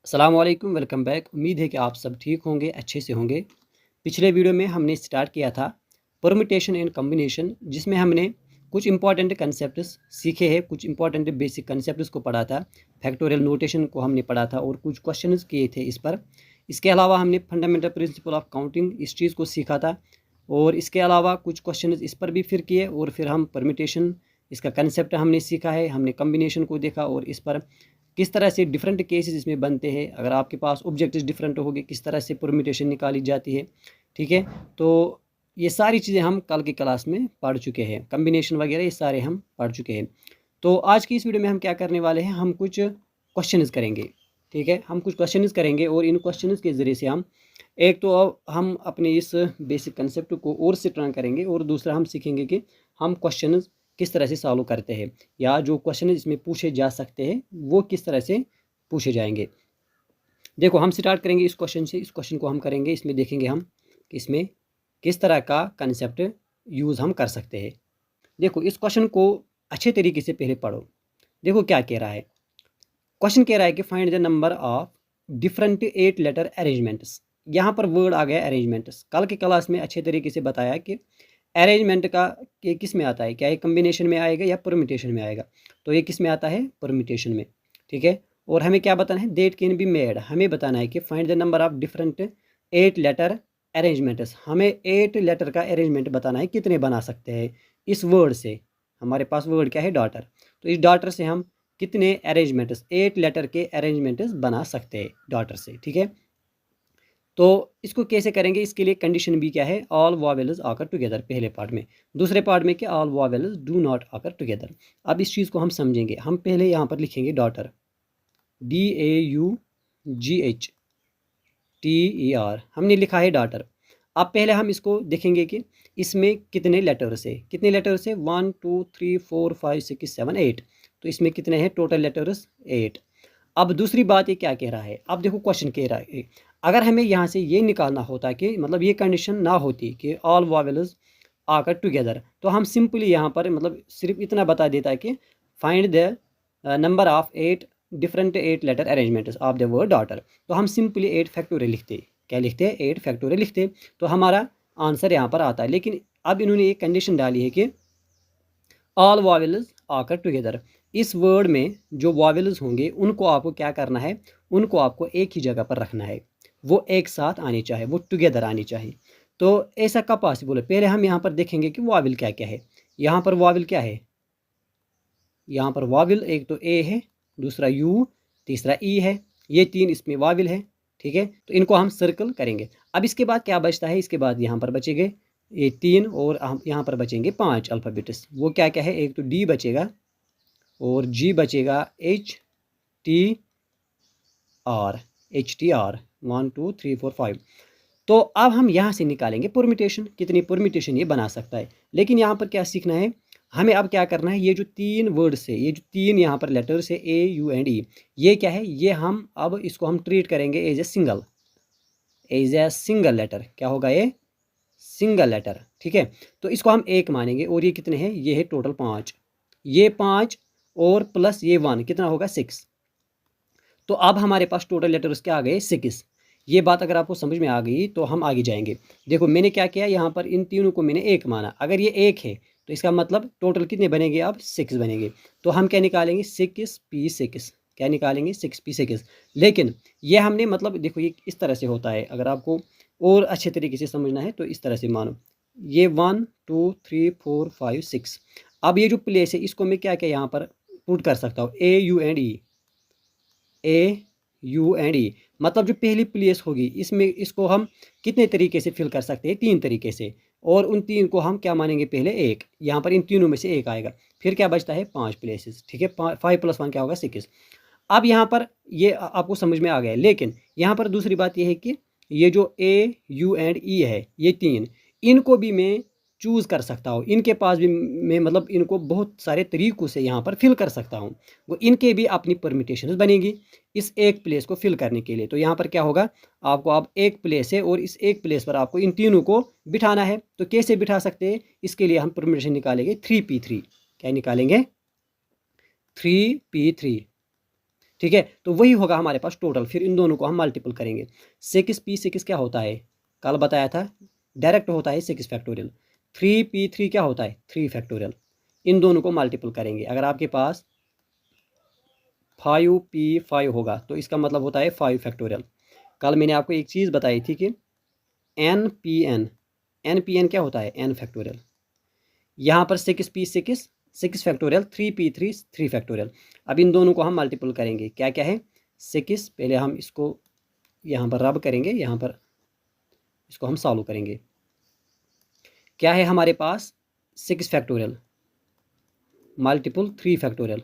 अस्सलाम वालेकुम, welcome back. उम्मीद है कि आप सब ठीक होंगे, अच्छे से होंगे। पिछले वीडियो में हमने स्टार्ट किया था परम्यूटेशन एंड कॉम्बिनेशन, जिसमें हमने कुछ इंपॉर्टेंट कंसेप्ट्स सीखे हैं, कुछ इंपॉर्टेंट बेसिक कंसेप्ट्स को पढ़ा था। फैक्टोरियल नोटेशन को हमने पढ़ा था और कुछ क्वेश्चंस किए थे इस पर। इसके अलावा हमने फंडामेंटल प्रिंसिपल ऑफ काउंटिंग इस चीज़ को सीखा था और इसके अलावा कुछ क्वेश्चंस इस पर भी फिर किए और फिर हम परम्यूटेशन इसका कंसेप्ट हमने सीखा है, हमने कॉम्बिनेशन को देखा और इस पर किस तरह से डिफरेंट केसेस इसमें बनते हैं। अगर आपके पास ऑब्जेक्ट्स डिफरेंट होंगे, किस तरह से परम्यूटेशन निकाली जाती है। ठीक है, तो ये सारी चीज़ें हम कल की क्लास में पढ़ चुके हैं, कॉम्बिनेशन वगैरह ये सारे हम पढ़ चुके हैं। तो आज की इस वीडियो में हम क्या करने वाले हैं, हम कुछ क्वेश्चंस करेंगे। ठीक है, हम कुछ क्वेश्चंस करेंगे और इन क्वेश्चंस के ज़रिए से हम एक तो अब हम अपने इस बेसिक कंसेप्ट को और स्ट्रॉन्ग करेंगे और दूसरा हम सीखेंगे कि हम क्वेश्चंस किस तरह से सॉल्व करते हैं या जो क्वेश्चन इसमें पूछे जा सकते हैं वो किस तरह से पूछे जाएंगे। देखो, हम स्टार्ट करेंगे इस क्वेश्चन से। इस क्वेश्चन को हम करेंगे, इसमें देखेंगे हम कि इसमें किस तरह का कंसेप्ट यूज़ हम कर सकते हैं। देखो, इस क्वेश्चन को अच्छे तरीके से पहले पढ़ो। देखो क्या कह रहा है। क्वेश्चन कह रहा है कि find the number of different 8 letter arrangements. यहाँ पर वर्ड आ गया अरेंजमेंट्स। कल की क्लास में अच्छे तरीके से बताया कि अरेंजमेंट का ये किस में आता है, क्या ये कम्बिनेशन में आएगा या परम्यूटेशन में आएगा। तो ये किस में आता है, परम्यूटेशन में। ठीक है, और हमें क्या बताना है, देट कैन बी मेड। हमें बताना है कि find the number of different 8 letter arrangements. हमें 8 लेटर का अरेंजमेंट बताना है, कितने बना सकते हैं इस वर्ड से। हमारे पास वर्ड क्या है, डॉटर। तो इस डॉटर से हम कितने अरेंजमेंट्स, 8 लेटर के अरेंजमेंट्स बना सकते हैं डॉटर से। ठीक है, तो इसको कैसे करेंगे, इसके लिए कंडीशन भी क्या है, ऑल वॉवेल्स आकर टुगेदर पहले पार्ट में। दूसरे पार्ट में क्या, ऑल वॉवेल्स डू नॉट आकर टुगेदर। अब इस चीज़ को हम समझेंगे। हम पहले यहाँ पर लिखेंगे डॉटर, DAUGHTER। हमने लिखा है डॉटर। अब पहले हम इसको देखेंगे कि इसमें कितने लेटर्स है। कितने लेटर्स है, 1 2 3 4 5 6 7 8। तो इसमें कितने हैं टोटल लेटर्स, 8। अब दूसरी बात ये क्या कह रहा है, अब देखो क्वेश्चन कह रहा है अगर हमें यहाँ से ये निकालना होता कि मतलब ये कंडीशन ना होती कि ऑल वॉवेल्स आकर टुगेदर, तो हम सिंपली यहाँ पर मतलब सिर्फ इतना बता देता है कि find the number of 8 different 8 letter arrangements of the word daughter. तो हम सिंपली 8 फैक्टोरियल लिखते, क्या लिखते हैं, 8 फैक्टोरियल लिखते, तो हमारा आंसर यहाँ पर आता है। लेकिन अब इन्होंने एक कंडीशन डाली है कि ऑल वॉवेल्स आकर टुगेदर। इस वर्ड में जो वॉवेल्स होंगे उनको आपको क्या करना है, उनको आपको एक ही जगह पर रखना है, वो एक साथ आनी चाहिए, वो टुगेदर आनी चाहिए। तो ऐसा कब पॉसिबल है, पहले हम यहाँ पर देखेंगे कि वॉवेल क्या क्या है। यहाँ पर वॉवेल क्या है, यहाँ पर वॉवेल एक तो ए है, दूसरा यू, तीसरा ई है। ये 3 इसमें वॉवेल है। ठीक है, तो इनको हम सर्कल करेंगे। अब इसके बाद क्या बचता है, इसके बाद यहाँ पर बचेंगे ये 3 और हम यहाँ पर बचेंगे 5 अल्फ़ाबेट्स। वो क्या क्या है, एक तो डी बचेगा और जी बचेगा, HTR, 1 2 3 4 5। तो अब हम यहाँ से निकालेंगे परम्यूटेशन, कितनी परम्यूटेशन ये बना सकता है। लेकिन यहाँ पर क्या सीखना है हमें, अब क्या करना है, ये जो 3 वर्ड्स है, ये जो 3 यहाँ पर लेटर्स है AUNE, ये क्या है, ये हम अब इसको हम ट्रीट करेंगे एज ए सिंगल लेटर। क्या होगा, ये सिंगल लेटर। ठीक है, तो इसको हम एक मानेंगे और ये कितने हैं, ये है टोटल 5। ये 5 और प्लस ये 1 कितना होगा, 6। तो अब हमारे पास टोटल लेटर्स क्या आ गए, 6। ये बात अगर आपको समझ में आ गई तो हम आगे जाएंगे। देखो मैंने क्या किया, यहाँ पर इन तीनों को मैंने एक माना। अगर ये एक है तो इसका मतलब टोटल कितने बनेंगे, अब 6 बनेंगे। तो हम क्या निकालेंगे, 6P6। क्या निकालेंगे, 6P6। लेकिन ये हमने मतलब देखो ये इस तरह से होता है, अगर आपको और अच्छे तरीके से समझना है तो इस तरह से मानो, ये 1 2 3 4 5 6। अब ये जो प्लेस है इसको मैं क्या क्या यहाँ पर पुट कर सकता हूँ, AUNE। मतलब जो पहली प्लेस होगी इसमें इसको हम कितने तरीके से फिल कर सकते हैं, 3 तरीके से। और उन 3 को हम क्या मानेंगे, पहले एक, यहाँ पर इन तीनों में से एक आएगा। फिर क्या बचता है, 5 प्लेसेस। ठीक है, 5 + 1 क्या होगा, 6। अब यहाँ पर ये आपको समझ में आ गया। लेकिन यहाँ पर दूसरी बात ये है कि ये जो AUNE है, ये 3, इनको भी मैं चूज़ कर सकता हूँ। इनके पास भी मैं मतलब इनको बहुत सारे तरीक़ों से यहाँ पर फिल कर सकता हूँ। वो इनके भी अपनी परम्यूटेशंस बनेगी इस एक प्लेस को फिल करने के लिए। तो यहाँ पर क्या होगा, आपको अब एक प्लेस है और इस एक प्लेस पर आपको इन तीनों को बिठाना है। तो कैसे बिठा सकते हैं, इसके लिए हम परम्यूटेशन निकालेंगे 3P3। क्या निकालेंगे, 3P3। ठीक है। तो वही होगा हमारे पास टोटल, फिर इन दोनों को हम मल्टीपल करेंगे। 6p6 क्या होता है, कल बताया था, डायरेक्ट होता है 6 फैक्टोरियल। 3p3 क्या होता है, 3 फैक्टोरियल। इन दोनों को मल्टीपल करेंगे। अगर आपके पास 5p5 होगा तो इसका मतलब होता है 5 फैक्टोरियल। कल मैंने आपको एक चीज़ बताई थी कि npn क्या होता है, n फैक्टोरियल। यहाँ पर 6p6 फैक्टोरियल, 3p3 3 फैक्टोरियल। अब इन दोनों को हम मल्टीपल करेंगे। क्या क्या है, 6, पहले हम इसको यहाँ पर रब करेंगे, यहाँ पर इसको हम सॉल्व करेंगे। क्या है हमारे पास, 6 फैक्टोरियल मल्टीपल 3 फैक्टोरियल।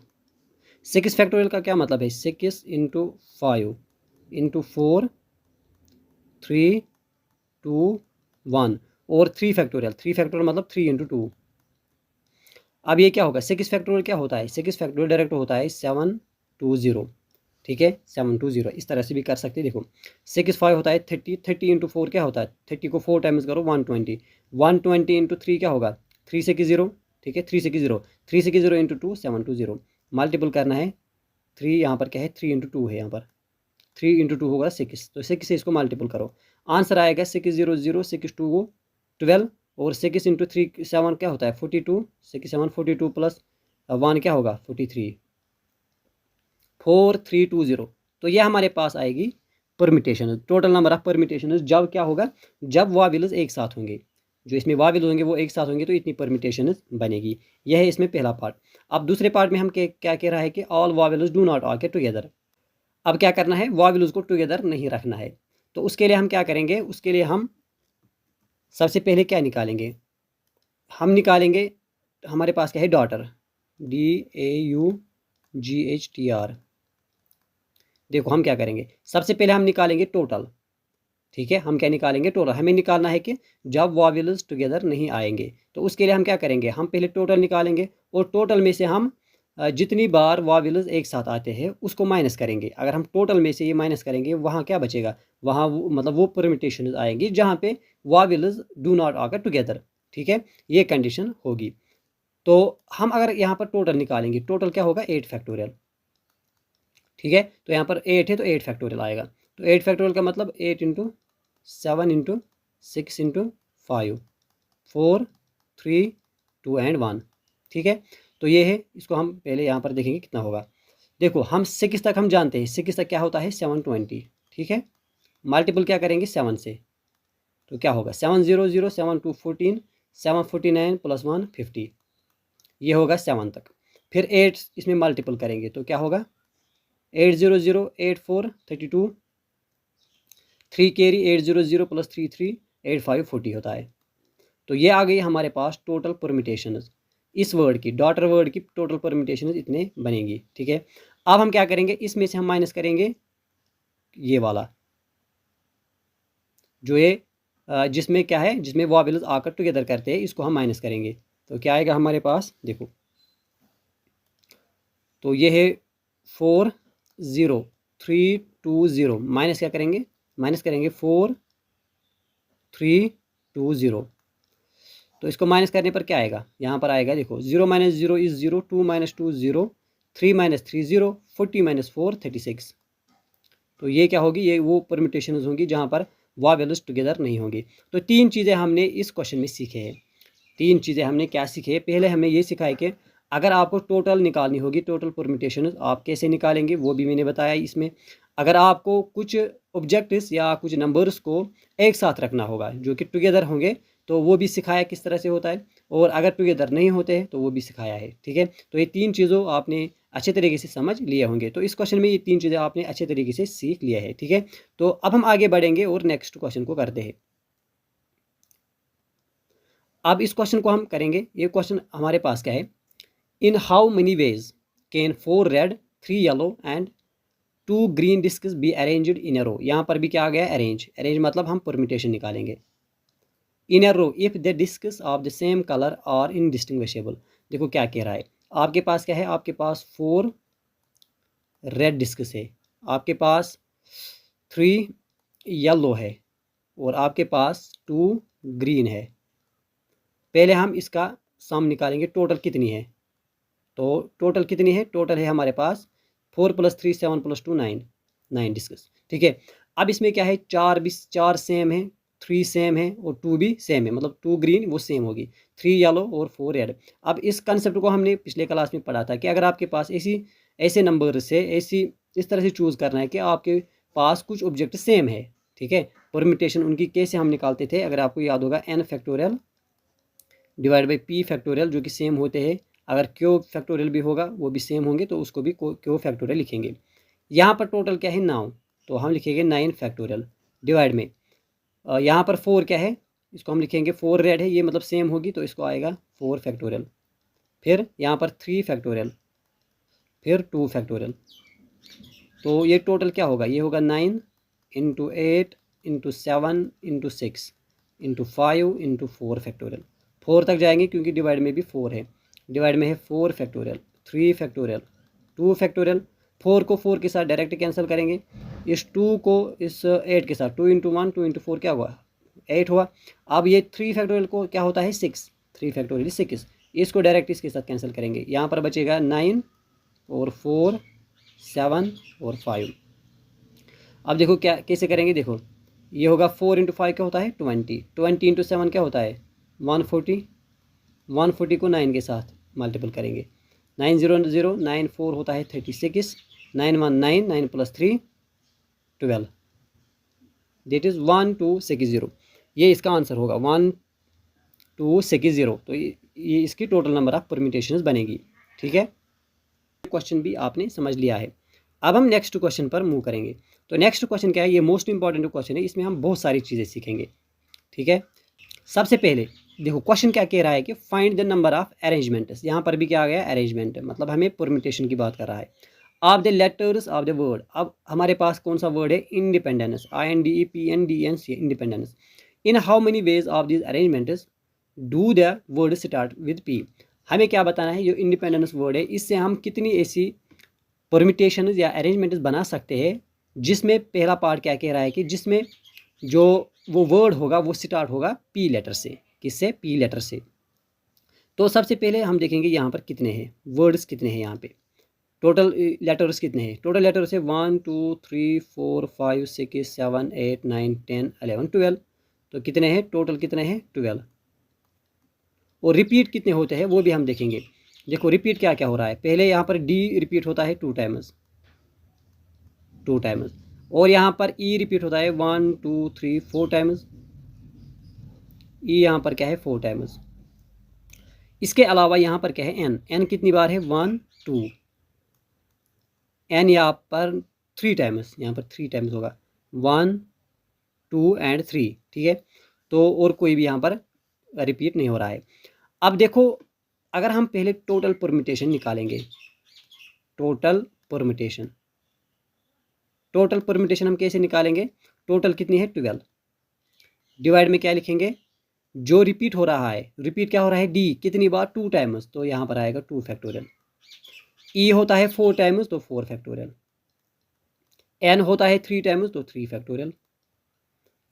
6 फैक्टोरियल का क्या मतलब है, 6 इंटू 5 इंटू 4 3 2 1, और 3 फैक्टोरियल, 3 फैक्टोरियल मतलब 3 इंटू 2। अब ये क्या होगा, 6 फैक्टोरियल क्या होता है, 6 फैक्टोरियल डायरेक्ट होता है 720। ठीक है, 720 इस तरह से भी कर सकते हैं। देखो 6 5 होता है 30, 30 इंटू 4 क्या होता है, 30 को 4 टाइम्स करो 120, 120 इंटू 3 क्या होगा, 360। ठीक है, 360, 360 इंटू 2 720। मल्टीपल करना है 3, यहाँ पर क्या है 3 इंटू 2 है, यहाँ पर 3 इंटू 2 होगा 6, तो 6 से इसको मल्टीपल करो। आंसर आएगा 600, 6 2 12, और 6 इंटू 3 7 क्या होता है 42, 6 7 42 प्लस 1 क्या होगा 43, 4320। तो यह हमारे पास आएगी permutation, total number of permutation. जब क्या होगा, जब वाविल्स एक साथ होंगे, जो इसमें वाविल होंगे वो एक साथ होंगे तो इतनी परमिटेशन बनेगी। यह है इसमें पहला पार्ट। अब दूसरे पार्ट में हम क्या कह रहा है कि ऑल वाविल्स डू नॉट आके टुगेदर। अब क्या करना है, वाविल्स को टुगेदर नहीं रखना है। तो उसके लिए हम क्या करेंगे, उसके लिए हम सबसे पहले क्या निकालेंगे, हम निकालेंगे, हमारे पास क्या है डॉटर, DAUGHTR। देखो हम क्या करेंगे, सबसे पहले हम निकालेंगे टोटल। ठीक है, हम क्या निकालेंगे, टोटल। हमें निकालना है कि जब वाविल्स टुगेदर नहीं आएंगे, तो उसके लिए हम क्या करेंगे, हम पहले टोटल निकालेंगे, और टोटल में से हम जितनी बार वाविल्स एक साथ आते हैं उसको माइनस करेंगे। अगर हम टोटल में से ये माइनस करेंगे, वहाँ क्या बचेगा, वहाँ मतलब वो परमिटेशन आएंगी जहाँ पे वाविल्स डू नॉट आकर टुगेदर। ठीक है, ये कंडीशन होगी। तो हम अगर यहाँ पर टोटल निकालेंगे, टोटल क्या होगा 8 फैक्टोरियल। ठीक है, तो यहाँ पर 8 है तो 8 फैक्टोरियल आएगा। तो 8 फैक्टोरियल का मतलब 8 इंटू 7 इंटू 6 इंटू 5 4 3 2 एंड 1। ठीक है, तो ये है, इसको हम पहले यहाँ पर देखेंगे कितना होगा। देखो हम 6 तक हम जानते हैं, 6 तक क्या होता है 720। ठीक है, मल्टीपल क्या करेंगे 7 से, तो क्या होगा 700 7 2 14 749 प्लस 1 50, ये होगा 7 तक। फिर 8 इसमें मल्टीपल करेंगे तो क्या होगा 800 8 4 32, 3 कैरी 800 प्लस 3 3 8 5 40 होता है। तो ये आ गई हमारे पास टोटल परमिटेशन। इस वर्ड की, डॉटर वर्ड की टोटल परमिटेशन इतने बनेंगी। ठीक है, अब हम क्या करेंगे, इसमें से हम माइनस करेंगे ये वाला, जो ये जिसमें क्या है, जिसमें वाविल्स आकर टुगेदर करते हैं, इसको हम माइनस करेंगे। तो क्या आएगा हमारे पास, देखो तो ये है 40320, माइनस क्या करेंगे, माइनस करेंगे 4320। तो इसको माइनस करने पर क्या आएगा, यहाँ पर आएगा देखो 0 minus 0 is 0, 2 minus 2 0, 3 minus 3 0, 40 minus 4 36। तो ये क्या होगी, ये वो परम्यूटेशंस होंगी जहाँ पर वावेल्स टुगेदर नहीं होंगी। तो 3 चीज़ें हमने इस क्वेश्चन में सीखे हैं। 3 चीज़ें हमने क्या सीखे हैं, पहले हमें ये सिखाया कि अगर आपको टोटल निकालनी होगी, टोटल परम्यूटेशन आप कैसे निकालेंगे वो भी मैंने बताया इसमें। अगर आपको कुछ ऑब्जेक्ट्स या कुछ नंबर्स को एक साथ रखना होगा जो कि टुगेदर होंगे, तो वो भी सिखाया किस तरह से होता है, और अगर टुगेदर नहीं होते हैं तो वो भी सिखाया है। ठीक है, तो ये 3 चीज़ों आपने अच्छे तरीके से समझ लिए होंगे। तो इस क्वेश्चन में ये 3 चीज़ें आपने अच्छे तरीके से सीख लिया है। ठीक है, तो अब हम आगे बढ़ेंगे और नेक्स्ट क्वेश्चन को करते हैं। अब इस क्वेश्चन को हम करेंगे, ये क्वेश्चन हमारे पास क्या है, in how many ways can 4 red 3 yellow and 2 green discs be arranged in a row. यहाँ पर भी क्या आ गया, अरेंज। अरेंज मतलब हम परम्यूटेशन निकालेंगे। In a row if the discs of the same colour are indistinguishable. देखो क्या कह रहा है, आपके पास क्या है, आपके पास 4 रेड डिस्क्स है, आपके पास 3 येलो है, और आपके पास 2 ग्रीन है। पहले हम इसका सम निकालेंगे, टोटल कितनी है। तो टोटल कितनी है, टोटल है हमारे पास 4 + 3 7 + 2 9, 9 डिस्कस। ठीक है, अब इसमें क्या है, 4 सेम है, 3 सेम है और 2 भी सेम है, मतलब 2 ग्रीन वो सेम होगी, 3 येलो और 4 रेड। अब इस कंसेप्ट को हमने पिछले क्लास में पढ़ा था कि अगर आपके पास ऐसे नंबर से इस तरह से चूज़ करना है कि आपके पास कुछ ऑब्जेक्ट सेम है। ठीक है, परम्यूटेशन उनकी कैसे हम निकालते थे, अगर आपको याद होगा, n factorial divide by p factorial, जो कि सेम होते हैं। अगर क्यू फैक्टोरियल भी होगा वो भी सेम होंगे, तो उसको भी क्यू फैक्टोरियल लिखेंगे। यहाँ पर टोटल क्या है 9, तो हम लिखेंगे 9 फैक्टोरियल डिवाइड में यहाँ पर 4 क्या है, इसको हम लिखेंगे 4 रेड है, ये मतलब सेम होगी, तो इसको आएगा 4 फैक्टोरियल। फिर यहाँ पर 3 फैक्टोरियल, फिर 2 फैक्टोरियल। तो ये टोटल क्या होगा, ये होगा 9 × 8 × 7 × 6 × 5 × 4 फैक्टोरियल। 4 तक जाएंगे क्योंकि डिवाइड में भी 4 है, डिवाइड में है 4 फैक्टोरियल, 3 फैक्टोरियल, 2 फैक्टोरियल। 4 को 4 के साथ डायरेक्ट कैंसिल करेंगे, इस 2 को इस 8 के साथ, 2 × 1 2 × 4 क्या हुआ, 8 हुआ। अब ये 3 फैक्टोरियल को क्या होता है 6, 3 फैक्टोरियल 6, इसको डायरेक्ट इसके साथ कैंसिल करेंगे। यहाँ पर बचेगा 9 और 4 7 और 5। अब देखो क्या कैसे करेंगे, देखो ये होगा 4 × 5 क्या होता है 20, 20 × 7 क्या होता है 140, 140 को 9 के साथ मल्टीपल करेंगे, 9 0 0 9 4 होता है 36, 9 1 9, 9 + 3 12, दैट इज़ 1260। ये इसका आंसर होगा 1260। तो ये इसकी टोटल नंबर ऑफ परम्यूटेशंस बनेगी। ठीक है, क्वेश्चन भी आपने समझ लिया है। अब हम नेक्स्ट क्वेश्चन पर मूव करेंगे। तो नेक्स्ट क्वेश्चन क्या है, ये मोस्ट इंपॉर्टेंट क्वेश्चन है, इसमें हम बहुत सारी चीज़ें सीखेंगे। ठीक है, सबसे पहले देखो क्वेश्चन क्या कह रहा है कि find the number of arrangements. यहाँ पर भी क्या आ गया अरेंजमेंट, मतलब हमें परम्यूटेशन की बात कर रहा है। Of the letters of the word, अब हमारे पास कौन सा वर्ड है independence, INDEPENDENCE, independence. In how many ways of this arrangements do the word start with P। हमें क्या बताना है, जो इंडिपेंडेंस वर्ड है इससे हम कितनी ऐसी परम्यूटेशन या अरेंजमेंट्स बना सकते हैं जिसमें पहला पार्ट क्या कह रहा है कि जिसमें जो वो वर्ड होगा वो स्टार्ट होगा P लेटर से, किससे, P लेटर से। तो सबसे पहले हम देखेंगे यहाँ पर कितने हैं वर्ड्स, कितने हैं यहाँ पे टोटल लेटर्स कितने हैं। टोटल लेटर्स है 1 2 3 4 5 6 7 8 9 10 11 12। तो कितने हैं टोटल, कितने हैं 12। और रिपीट कितने होते हैं वो भी हम देखेंगे। देखो रिपीट क्या क्या हो रहा है, पहले यहाँ पर D रिपीट होता है 2 टाइम्स, 2 टाइम्स। और यहाँ पर E रिपीट होता है 1 2 3 4 टाइम्स, E यहाँ पर क्या है 4 टाइम्स। इसके अलावा यहाँ पर क्या है N कितनी बार है 1 2, N यहाँ पर 3 टाइम्स, यहाँ पर 3 टाइम्स होगा 1 2 एंड 3। ठीक है, तो और कोई भी यहाँ पर रिपीट नहीं हो रहा है। अब देखो अगर हम पहले टोटल परम्यूटेशन निकालेंगे, टोटल परम्यूटेशन हम कैसे निकालेंगे, टोटल कितनी है 12, डिवाइड में क्या लिखेंगे, जो रिपीट हो रहा है, रिपीट क्या हो रहा है D कितनी बार 2 टाइम्स, तो यहाँ पर आएगा 2 फैक्टोरियल। E होता है 4 टाइम्स तो 4 फैक्टोरियल, N होता है 3 टाइम्स तो 3 फैक्टोरियल,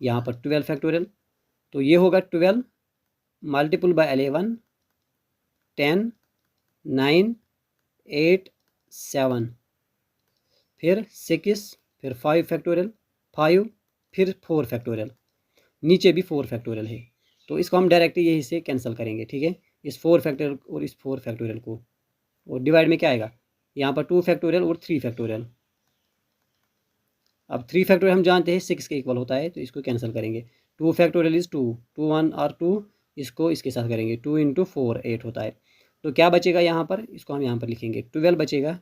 यहाँ पर 12 फैक्टोरियल। तो ये होगा 12 मल्टीपल बाय 11 10 9 8 7, फिर 6, फिर 5 फैक्टोरियल 5, फिर 4 फैक्टोरियल, नीचे भी 4 फैक्टोरियल है। तो इसको हम डायरेक्टली यही से कैंसिल करेंगे। ठीक है, इस 4 फैक्टोरियल और इस 4 फैक्टोरियल को, और डिवाइड में क्या आएगा, यहाँ पर 2 फैक्टोरियल और 3 फैक्टोरियल। अब 3 फैक्टोरियल हम जानते हैं 6 के इक्वल होता है, तो इसको कैंसिल करेंगे। 2 फैक्टोरियल इज़ 2, 2 1 और 2, इसको इसके साथ करेंगे, 2 × 4 8 होता है। तो क्या बचेगा यहाँ पर, इसको हम यहाँ पर लिखेंगे 12 बचेगा,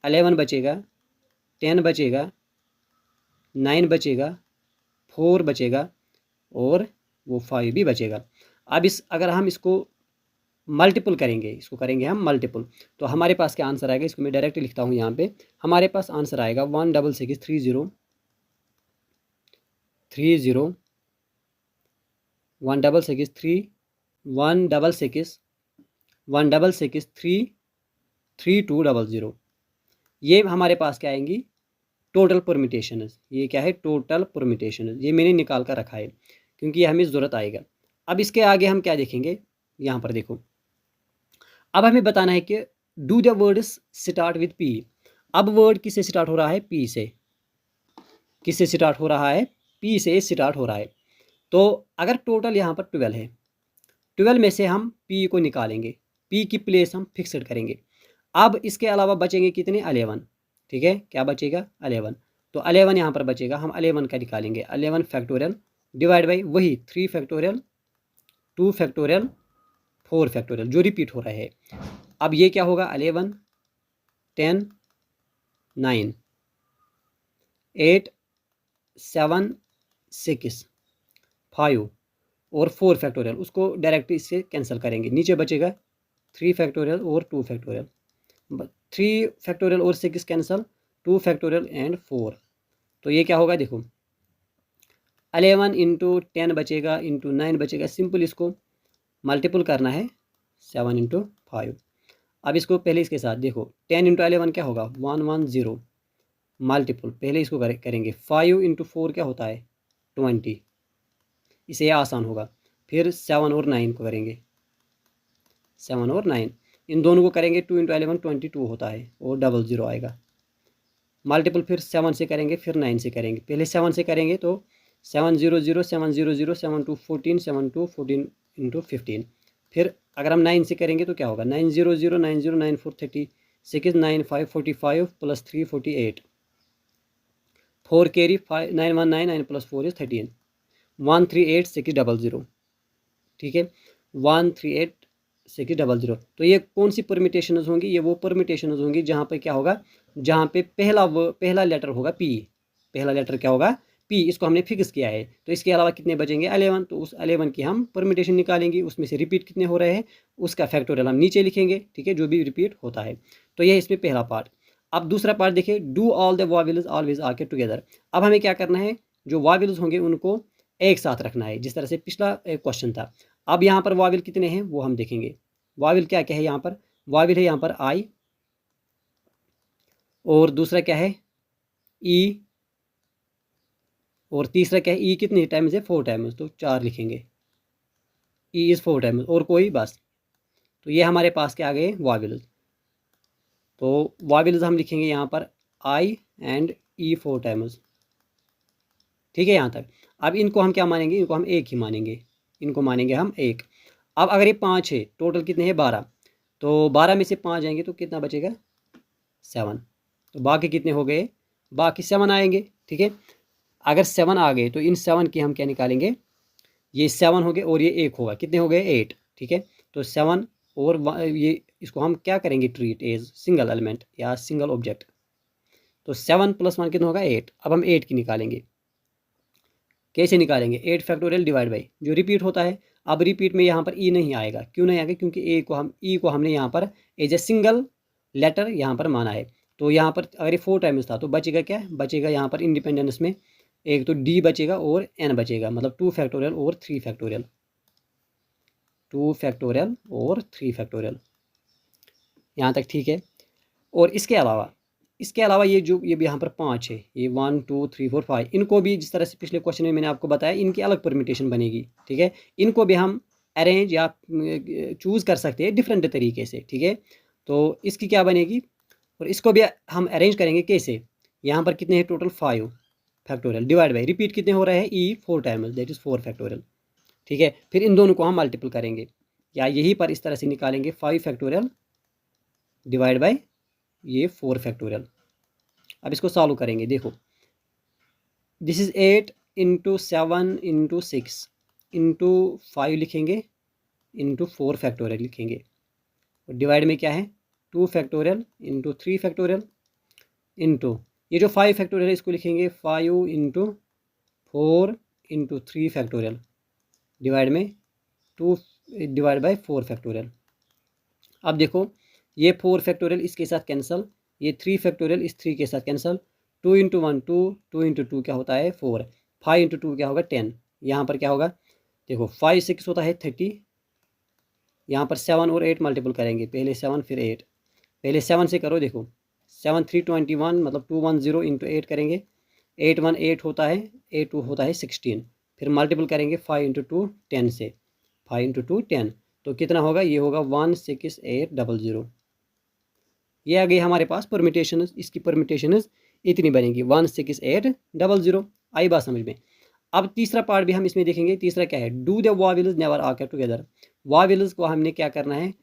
11 बचेगा, 10 बचेगा, 9 बचेगा, 4 बचेगा और वो 5 भी बचेगा। अब अगर हम इसको मल्टीपल करेंगे, इसको करेंगे हम मल्टीपल, तो हमारे पास क्या आंसर आएगा, इसको मैं डायरेक्ट लिखता हूँ यहाँ पे। हमारे पास आंसर आएगा 166 30 30 166 3 166 166 3 3200। ये हमारे पास क्या आएंगी टोटल परम्यूटेशन। ये क्या है टोटल परम्यूटेशन, ये मैंने निकाल कर रखा है क्योंकि ये हमें ज़रूरत आएगा। अब इसके आगे हम क्या देखेंगे, यहाँ पर देखो अब हमें बताना है कि do the words start with P। अब वर्ड किससे स्टार्ट हो रहा है? पी से। किससे स्टार्ट हो रहा है? पी से स्टार्ट हो रहा है। तो अगर टोटल यहाँ पर 12 है, 12 में से हम पी को निकालेंगे, पी की प्लेस हम फिक्सड करेंगे। अब इसके अलावा बचेंगे कितने? 11। ठीक है, क्या बचेगा? 11। तो 11 यहाँ पर बचेगा, हम 11 का निकालेंगे। 11 फैक्टोरियल डिवाइड बाई वही 3 फैक्टोरियल, 2 फैक्टोरियल, 4 फैक्टोरियल जो रिपीट हो रहा है। अब ये क्या होगा? 11, 10, 9, 8, 7, 6, 5 और 4 फैक्टोरियल, उसको डायरेक्ट इससे कैंसिल करेंगे। नीचे बचेगा 3 फैक्टोरियल और 2 फैक्टोरियल। 3 फैक्टोरियल और 6 कैंसिल, 2 फैक्टोरियल एंड 4। तो ये क्या होगा? देखो 11 इंटू 10 बचेगा, इंटू 9 बचेगा। सिंपल इसको मल्टीपल करना है 7 इंटू 5। अब इसको पहले इसके साथ देखो, 10 इंटू 11 क्या होगा? 110। मल्टीपल पहले इसको करेंगे। 5 इंटू 4 क्या होता है? 20। इसे आसान होगा। फिर 7 और 9 को करेंगे, 7 और 9 इन दोनों को करेंगे। 2 इंटू 11 22 होता है और 00 आएगा। मल्टीपल फिर 7 से करेंगे, फिर 9 से करेंगे। पहले 7 से करेंगे तो 7 0 0 7 0 0 7 2 14 7 2 14 इंटू 15। फिर अगर हम 9 से करेंगे तो क्या होगा? 9 0 0 9 0 9 4 36 9 5 45 प्लस 3 48, 4 कैरी 5 9 1 9 9 प्लस 4 इज 13, 1 3 8 6 00। ठीक है, 1 3 8 6 00। तो ये कौन सी परमिटेशंस होंगी? ये वो परमिटेशंस होंगी जहाँ पे क्या होगा? जहाँ पे पहला लेटर होगा पी। पहला लेटर क्या होगा? पी। इसको हमने फिक्स किया है। तो इसके अलावा कितने बचेंगे? 11। तो उस 11 की हम परमिटेशन निकालेंगे, उसमें से रिपीट कितने हो रहे हैं उसका फैक्टोरियल हम नीचे लिखेंगे। ठीक है, जो भी रिपीट होता है। तो ये इसमें पहला पार्ट। अब दूसरा पार्ट देखिए, do all the vowels always आके टुगेदर। अब हमें क्या करना है? जो वॉवेल्स होंगे उनको एक साथ रखना है, जिस तरह से पिछला क्वेश्चन था। अब यहाँ पर वाविल कितने हैं वो हम देखेंगे। वाविल क्या क्या है यहाँ पर? वाविल है यहाँ पर आई, और दूसरा क्या है? ई, और तीसरा क्या है? ई कितने टाइम्स है? 4 टाइम्स, तो 4 लिखेंगे। ई इज़ 4 टाइम्स, और कोई बस। तो ये हमारे पास क्या आ गए? वाविल्स। तो वाविल्स हम लिखेंगे यहाँ पर आई एंड ई 4 टाइम्स। ठीक है यहाँ तक। अब इनको हम क्या मानेंगे? इनको हम एक ही मानेंगे, इनको मानेंगे हम एक। अब अगर ये 5 है, टोटल कितने हैं? 12। तो 12 में से 5 जाएंगे तो कितना बचेगा? 7। तो बाकी कितने हो गए? बाकी 7 आएंगे। ठीक है, अगर 7 आ गए तो इन 7 की हम क्या निकालेंगे? ये 7 हो गए और ये 1 होगा, कितने हो गए? 8। ठीक है, तो 7 और ये इसको हम क्या करेंगे? ट्रीट एज सिंगल एलिमेंट या सिंगल ऑब्जेक्ट। तो 7 + 1 कितना होगा? 8। अब हम 8 की निकालेंगे। कैसे निकालेंगे? 8 फैक्टोरियल डिवाइड बाई जो रिपीट होता है। अब रिपीट में यहाँ पर ई नहीं आएगा। क्यों नहीं आएगा? क्योंकि ई को हमने यहाँ पर एज ए सिंगल लेटर यहाँ पर माना है। तो यहाँ पर अगर ये 4 टाइम्स था तो बचेगा क्या? बचेगा यहाँ पर इंडिपेंडेंस में एक तो डी बचेगा और एन बचेगा, मतलब 2 फैक्टोरियल और 3 फैक्टोरियल, 2 फैक्टोरियल और 3 फैक्टोरियल। यहाँ तक ठीक है। और इसके अलावा ये भी यहाँ पर 5 है, ये 1 2 3 4 5, इनको भी जिस तरह से पिछले क्वेश्चन में मैंने आपको बताया, इनकी अलग परमिटेशन बनेगी। ठीक है, इनको भी हम अरेंज या चूज़ कर सकते हैं डिफरेंट तरीके से। ठीक है, तो इसकी क्या बनेगी? और इसको भी हम अरेंज करेंगे कैसे? यहाँ पर कितने हैं total? 5 factorial divide by repeat कितने हो रहे हैं? ई 4 टाइम्स, दैट इज़ 4 फैक्टोरियल। ठीक है, फिर इन दोनों को हम मल्टीपल करेंगे, या यहीं पर इस तरह से निकालेंगे 5 फैक्टोरियल डिवाइड बाई ये 4 फैक्टोरियल। अब इसको सॉल्व करेंगे। देखो this is 8 into 7 into 6 into 5 लिखेंगे, इंटू 4 फैक्टोरियल लिखेंगे, और डिवाइड में क्या है? 2 फैक्टोरियल इंटू 3 फैक्टोरियल, इंटू ये जो 5 फैक्टोरियल है इसको लिखेंगे 5 इंटू 4 इंटू 3 फैक्टोरियल, डिवाइड में 2 डिवाइड बाई 4 फैक्टोरियल। अब देखो ये 4 फैक्टोरियल इसके साथ कैंसिल, ये 3 फैक्टोरियल इस 3 के साथ कैंसिल, 2 इंटू 1 2, 2 इंटू 2 क्या होता है? 4, 5 इंटू 2 क्या होगा? 10। यहाँ पर क्या होगा? देखो 5 6 होता है 30, यहाँ पर 7 और 8 मल्टीपल करेंगे, पहले 7 फिर 8। पहले 7 से करो, देखो 7 3 21, मतलब 210 इंटू 8 करेंगे, 8 1 8 होता है, 8 2 होता है 16। फिर मल्टीपल करेंगे 5 इंटू 2 10 से, 5 इंटू 2 10, तो कितना होगा? ये होगा 16800। ये आ गई हमारे पास परमिटेशन, इसकी परमिटेशन इतनी बनेगी 16800। आई बात समझ में। अब तीसरा पार्ट भी हम इसमें देखेंगे। तीसरा क्या है, डू द वॉवेल्स नेवर आकर टुगेदर। वॉवेल्स को हमने क्या करना है,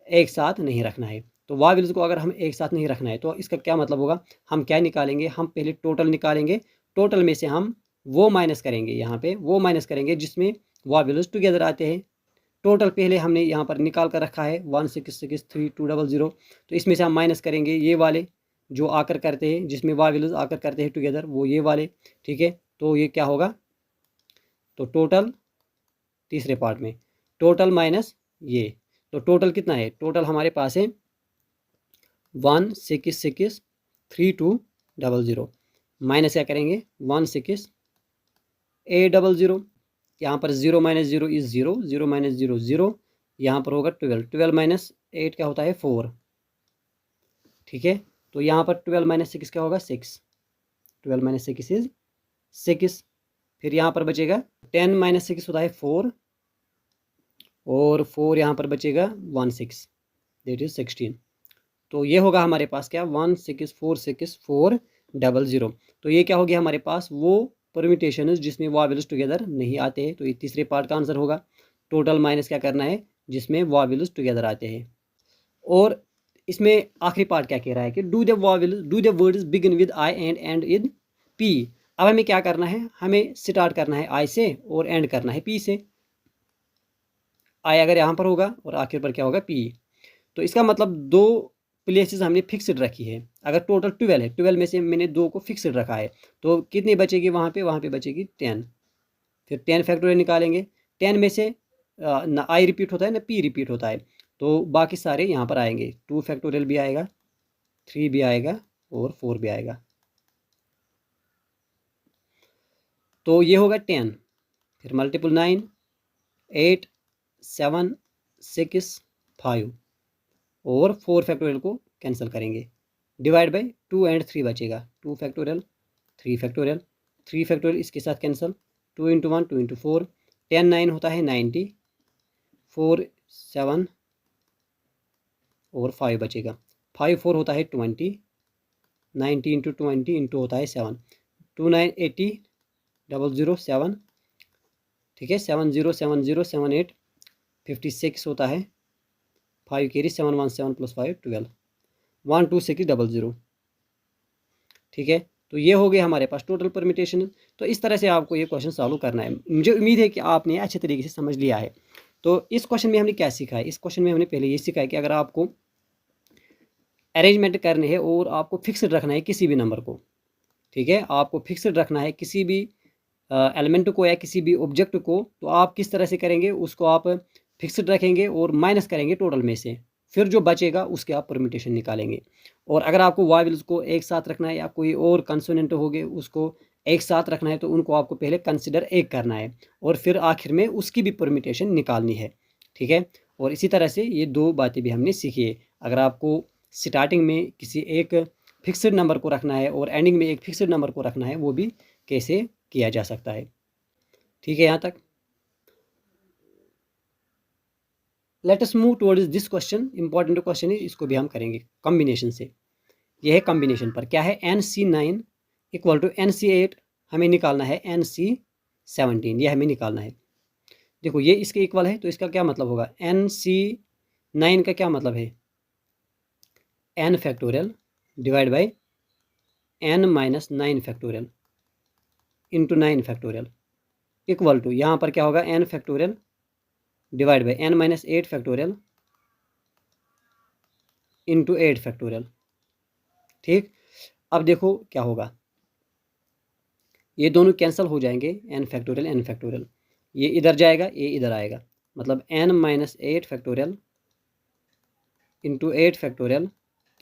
एक साथ नहीं रखना है। तो वॉवेल्स को अगर हम एक साथ नहीं रखना है तो इसका क्या मतलब होगा, हम क्या निकालेंगे, हम पहले टोटल निकालेंगे। टोटल में से हम वो माइनस करेंगे, यहाँ पे वो माइनस करेंगे जिसमें वॉवेल्स टुगेदर आते हैं। टोटल पहले हमने यहाँ पर निकाल कर रखा है 1663200। तो इसमें से हम माइनस करेंगे ये वाले जो आकर करते हैं, जिसमें वॉवेल्स आकर करते हैं टुगेदर, वो ये वाले। ठीक है, तो ये क्या होगा, तो टोटल तीसरे पार्ट में टोटल माइनस ये, तो टोटल कितना है, टोटल हमारे पास है 1663200 माइनस क्या करेंगे 16800। यहाँ पर 0 माइनस 0 इज़ 0, 0 माइनस 0 0, यहाँ पर होगा 12, 12 माइनस 8 क्या होता है 4। ठीक है, तो यहाँ पर 12 माइनस 6 क्या होगा 6, 12 माइनस 6 इज 6। फिर यहाँ पर बचेगा 10 माइनस 6 होता है 4, और 4 यहाँ पर बचेगा 16, दैट इज 16। तो ये होगा हमारे पास क्या 1646400। तो ये क्या हो गया हमारे पास, वो परम्यूटेशन जिसमें वॉवेल्स टुगेदर नहीं आते हैं। तो ये तीसरे पार्ट का आंसर होगा। टोटल माइनस क्या करना है, जिसमें वॉवेल्स टुगेदर आते हैं। और इसमें आखिरी पार्ट क्या कह रहा है कि do the words begin with I and with P. अब हमें क्या करना है, हमें स्टार्ट करना है आई से और एंड करना है पी से। आई अगर यहाँ पर होगा और आखिर पर क्या होगा पी। तो इसका मतलब दो प्लेसेस हमने फिक्स्ड रखी है। अगर टोटल 12 है, 12 में से मैंने 2 को फिक्स्ड रखा है, तो कितनी बचेगी वहाँ पे बचेगी 10। फिर 10 फैक्टोरियल निकालेंगे। 10 में से ना आई रिपीट होता है ना पी रिपीट होता है, तो बाकी सारे यहाँ पर आएंगे। 2 फैक्टोरियल भी आएगा, 3 भी आएगा और 4 भी आएगा। तो ये होगा 10, फिर मल्टीपल 9, 8, 7, 6, 5 और 4 फैक्टोरियल को कैंसिल करेंगे। डिवाइड बाई 2 एंड 3 बचेगा, 2 फैक्टोरियल 3 फैक्टोरियल, 3 फैक्टोरियल इसके साथ कैंसिल, 2 इंटू 1 2 इंटू 4, 10 9 होता है 90, 4 7 और 5 बचेगा, 5 4 होता है 20, 90 इंटू 20 इंटू होता है 7, 2 9 80, 00 7। ठीक है, 70 70 78 56 होता है, 5 कैरी 7 1 7 प्लस 5 12, 1 2 6 00। ठीक है, तो ये हो गया हमारे पास टोटल परमिटेशन। तो इस तरह से आपको ये क्वेश्चन सॉल्व करना है। मुझे उम्मीद है कि आपने अच्छे तरीके से समझ लिया है। तो इस क्वेश्चन में हमने क्या सीखा है, इस क्वेश्चन में हमने पहले ये सीखा है कि अगर आपको अरेंजमेंट करने है और आपको फिक्स्ड रखना है किसी भी नंबर को, ठीक है, आपको फिक्स्ड रखना है किसी भी एलिमेंट को या किसी भी ऑब्जेक्ट को, तो आप किस तरह से करेंगे, उसको आप फिक्स्ड रखेंगे और माइनस करेंगे टोटल में से, फिर जो बचेगा उसके आप परम्यूटेशन निकालेंगे। और अगर आपको वॉवेल्स को एक साथ रखना है या कोई और कंसोनेंट हो गए उसको एक साथ रखना है, तो उनको आपको पहले कंसिडर एक करना है और फिर आखिर में उसकी भी परम्यूटेशन निकालनी है। ठीक है, और इसी तरह से ये दो बातें भी हमने सीखी है। अगर आपको स्टार्टिंग में किसी एक फिक्स्ड नंबर को रखना है और एंडिंग में एक फिक्स्ड नंबर को रखना है, वो भी कैसे किया जा सकता है। ठीक है, यहाँ तक। Let us move towards this question. Important question है, इसको भी हम करेंगे कॉम्बिनेशन से। यह है कॉम्बिनेशन पर क्या है, NC9 इक्वल टू NC8। हमें निकालना है NC17, यह हमें निकालना है। देखो ये इसके इक्वल है, तो इसका क्या मतलब होगा, NC9 का क्या मतलब है, n factorial divide by n minus 9 factorial into 9 factorial equal to, यहाँ पर क्या होगा n factorial divide by n minus 8 factorial into 8 factorial. ठीक, अब देखो क्या होगा, ये दोनों कैंसिल हो जाएंगे, n फैक्टोरियल, ये इधर जाएगा ये इधर आएगा, मतलब n minus 8 factorial into 8 factorial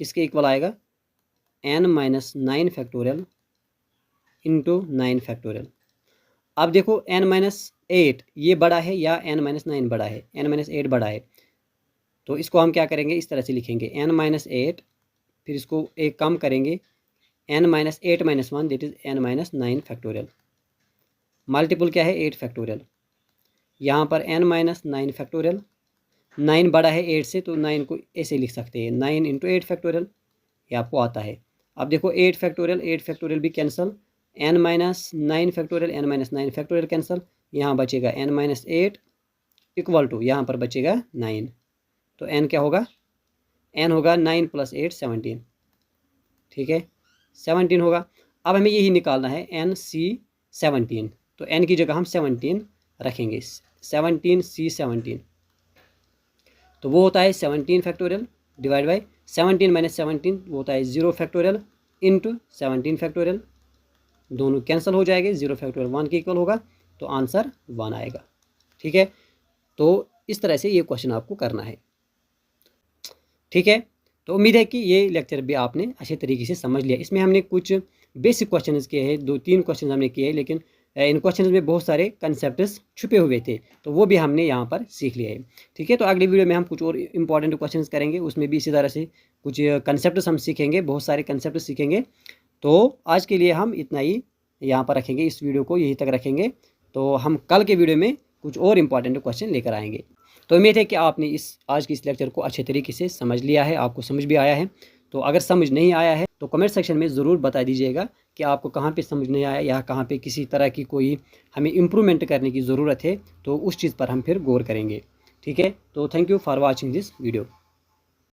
किसके इक्वल आएगा, n minus 9 factorial into 9 factorial. अब देखो n माइनस 8 ये बड़ा है या n माइनस 9 बड़ा है, n माइनस 8 बड़ा है, तो इसको हम क्या करेंगे, इस तरह से लिखेंगे n माइनस 8, फिर इसको एक कम करेंगे n minus 8 minus 1 that is n minus 9 factorial, multiple क्या है 8 फैक्टोरियल, यहाँ पर n माइनस 9 फैक्टोरियल, 9 बड़ा है 8 से, तो 9 को ऐसे लिख सकते हैं 9 इंटू 8 फैक्टोरियल ये आपको आता है। अब देखो 8 फैक्टोरियल भी cancel, n-9 factorial n-9 factorial cancel, यहाँ बचेगा n-8 इक्वल टू यहाँ पर बचेगा 9। तो n क्या होगा, n होगा 9 + 8 17, ठीक है 17 होगा। अब हमें यही निकालना है NC17, तो n की जगह हम 17 रखेंगे, 17C17, तो वो होता है 17 फैक्टोरियल डिवाइड बाई 17 - 17 वो होता है 0 फैक्टोरियल इंटू 17 फैक्टोरियल, दोनों कैंसिल हो जाएंगे, 0 फैक्टोरियल 1 के इक्वल होगा, तो आंसर 1 आएगा। ठीक है, तो इस तरह से ये क्वेश्चन आपको करना है। ठीक है, तो उम्मीद है कि ये लेक्चर भी आपने अच्छे तरीके से समझ लिया। इसमें हमने कुछ बेसिक क्वेश्चंस किए हैं, 2-3 क्वेश्चन हमने किए हैं, लेकिन इन क्वेश्चंस में बहुत सारे कंसेप्ट्स छुपे हुए थे, तो वो भी हमने यहाँ पर सीख लिया है। ठीक है, तो अगली वीडियो में हम कुछ और इंपॉर्टेंट क्वेश्चंस करेंगे, उसमें भी इसी तरह से कुछ कंसेप्ट्स हम सीखेंगे, बहुत सारे कंसेप्ट सीखेंगे। तो आज के लिए हम इतना ही यहाँ पर रखेंगे, इस वीडियो को यहीं तक रखेंगे। तो हम कल के वीडियो में कुछ और इंपॉर्टेंट क्वेश्चन लेकर आएंगे। तो उम्मीद है कि आपने आज के इस लेक्चर को अच्छे तरीके से समझ लिया है, आपको समझ भी आया है। तो अगर समझ नहीं आया है तो कमेंट सेक्शन में ज़रूर बता दीजिएगा कि आपको कहाँ पे समझ नहीं आया या कहाँ पे किसी तरह की कोई हमें इम्प्रूवमेंट करने की ज़रूरत है, तो उस चीज़ पर हम फिर गौर करेंगे। ठीक है, तो thank you for watching this video.